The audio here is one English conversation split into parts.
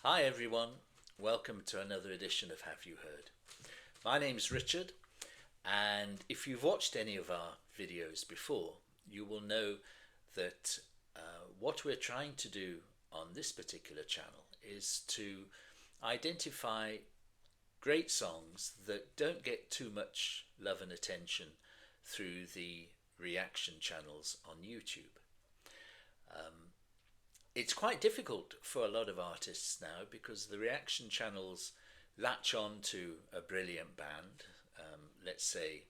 Hi everyone, welcome to another edition of Have You Heard? My name's Richard, and if you've watched any of our videos before, you will know that what we're trying to do on this particular channel is to identify great songs that don't get too much love and attention through the reaction channels on YouTube. It's quite difficult for a lot of artists now because the reaction channels latch on to a brilliant band, let's say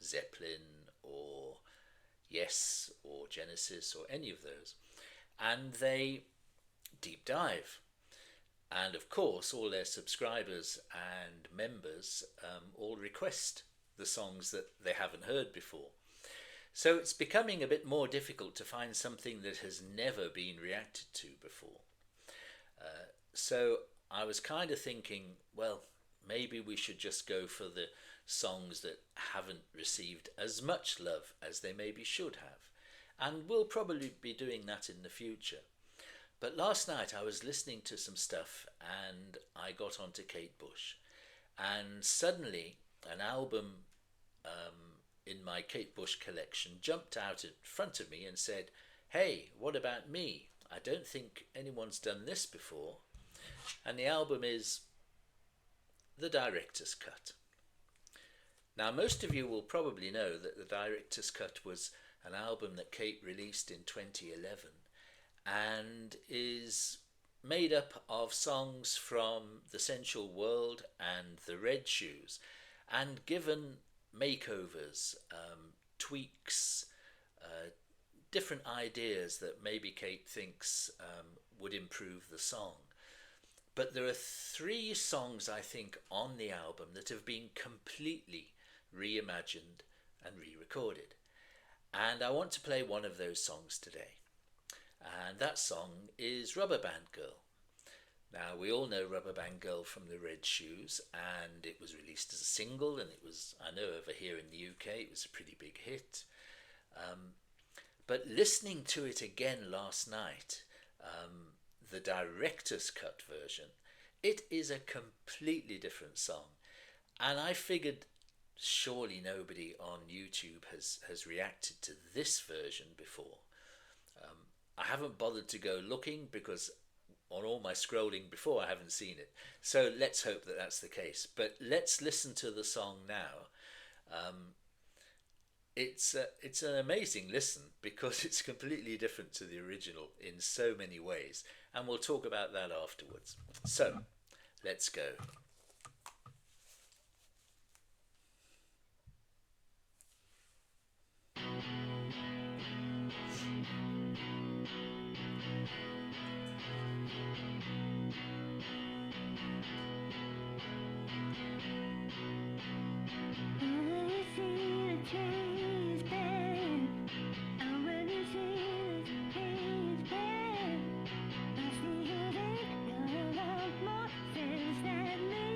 Zeppelin or Yes or Genesis or any of those, and they deep dive. And of course, all their subscribers and members all request the songs that they haven't heard before. So it's becoming a bit more difficult to find something that has never been reacted to before. So I was kind of thinking, well, maybe we should just go for the songs that haven't received as much love as they maybe should have. And we'll probably be doing that in the future. But last night I was listening to some stuff and I got onto Kate Bush. And suddenly an album in my Kate Bush collection jumped out in front of me and said, "Hey, what about me? I don't think anyone's done this before." And the album is The Director's Cut. Now, most of you will probably know that The Director's Cut was an album that Kate released in 2011 and is made up of songs from The Sensual World and The Red Shoes, and given makeovers, tweaks, different ideas that maybe Kate thinks would improve the song. But there are 3 songs, I think, on the album that have been completely reimagined and re-recorded. And I want to play one of those songs today. And that song is Rubberband Girl. Now, we all know Rubberband Girl from the Red Shoes, and it was released as a single, and it was, I know over here in the UK, it was a pretty big hit. But listening to it again last night, the director's cut version, it is a completely different song. And I figured surely nobody on YouTube has reacted to this version before. I haven't bothered to go looking because on all my scrolling before I haven't seen it. So let's hope that that's the case. But let's listen to the song now. It's an amazing listen because it's completely different to the original in so many ways. And we'll talk about that afterwards. So let's go. Since that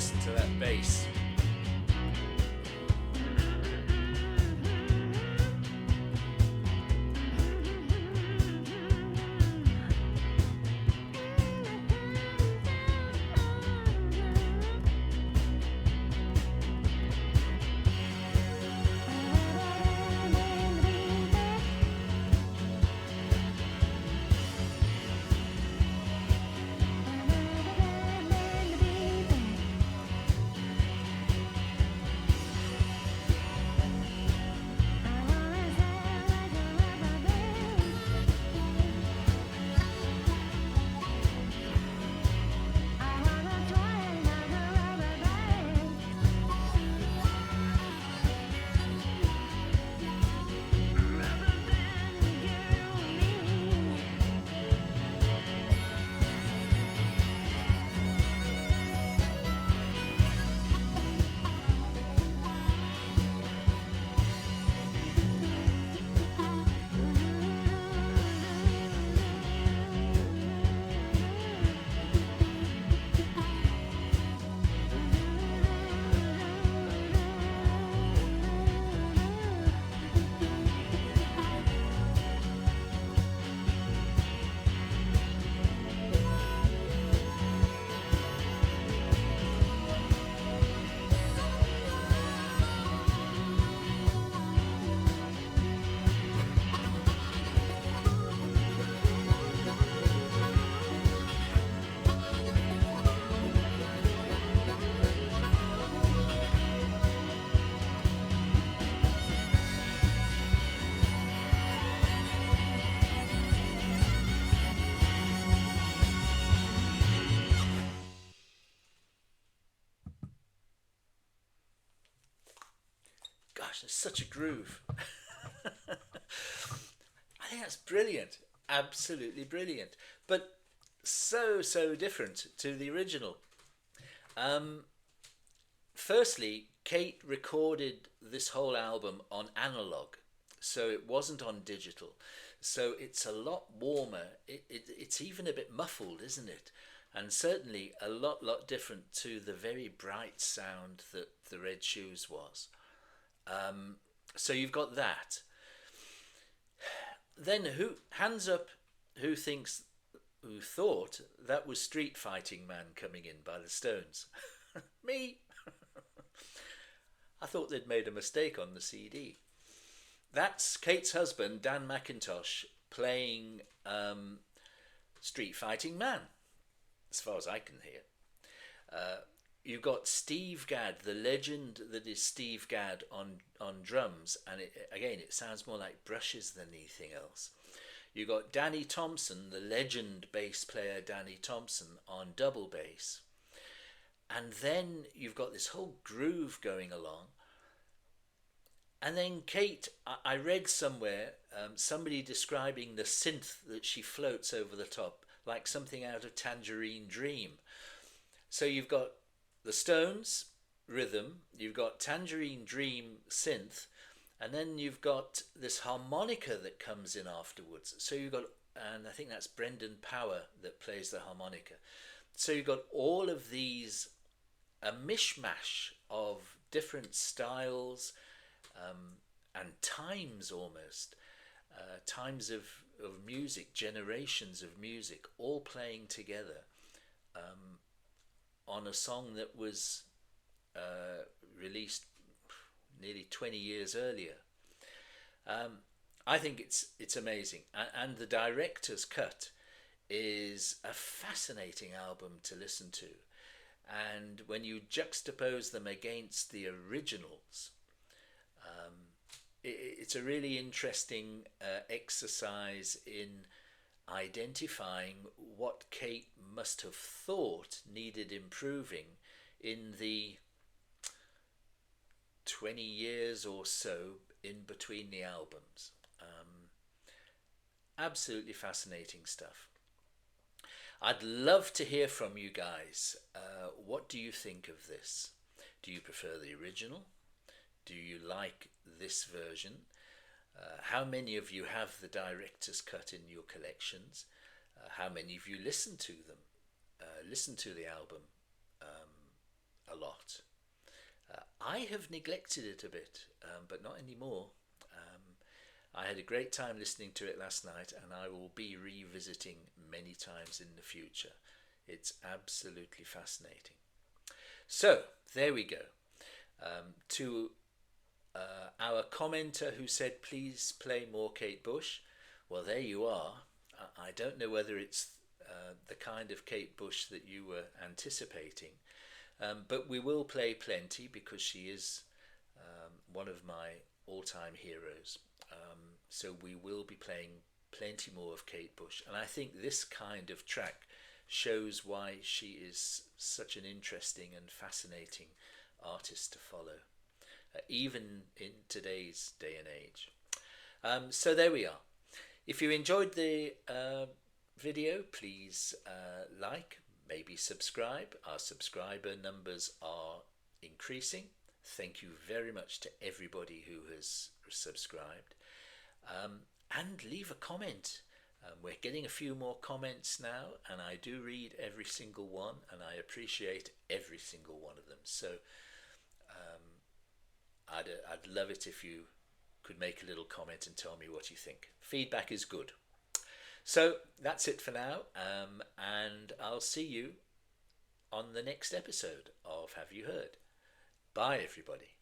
listen to that bass. Gosh, there's such a groove. I think that's brilliant. Absolutely brilliant. But so different to the original. Um, Firstly, Kate recorded this whole album on analog, so it wasn't on digital. So it's a lot warmer. It's even a bit muffled, isn't it? And certainly a lot different to the very bright sound that the Red Shoes was. So you've got that. Then hands up who thought that was Street Fighting Man coming in by the Stones? Me. I thought they'd made a mistake on the CD. That's Kate's husband, Dan McIntosh, playing Street Fighting Man, as far as I can hear. You've got Steve Gadd, the legend that is Steve Gadd on drums, and it sounds more like brushes than anything else. You've got Danny Thompson, the legend bass player Danny Thompson, on double bass. And then you've got this whole groove going along. And then Kate, I read somewhere, somebody describing the synth that she floats over the top, like something out of Tangerine Dream. So you've got the Stones rhythm, you've got Tangerine Dream synth, and then you've got this harmonica that comes in afterwards. So you've got, and I think that's Brendan Power that plays the harmonica. So you've got all of these, a mishmash of different styles and times almost, times of music, generations of music, all playing together on a song that was released nearly 20 years earlier. I think it's amazing, and the director's cut is a fascinating album to listen to, and when you juxtapose them against the originals, it's a really interesting exercise in identifying what Kate must have thought needed improving in the 20 years or so in between the albums. Absolutely fascinating stuff. I'd love to hear from you guys. What do you think of this? Do you prefer the original? Do you like this version? How many of you have the director's cut in your collections? How many of you listen to them? Listen to the album lot. I have neglected it a bit, but not anymore. I had a great time listening to it last night, and I will be revisiting many times in the future. It's absolutely fascinating. So, there we go. To our commenter who said, please play more Kate Bush, well, there you are. I don't know whether it's the kind of Kate Bush that you were anticipating, but we will play plenty because she is one of my all-time heroes. So we will be playing plenty more of Kate Bush, and I think this kind of track shows why she is such an interesting and fascinating artist to follow, even in today's day and age. So there we are. If you enjoyed the video, please like, maybe subscribe. Our subscriber numbers are increasing. Thank you very much to everybody who has subscribed. And leave a comment. We're getting a few more comments now, and I do read every single one, and I appreciate every single one of them. So I'd love it if you could make a little comment and tell me what you think. Feedback is good. So that's it for now, and I'll see you on the next episode of Have You Heard? Bye, everybody.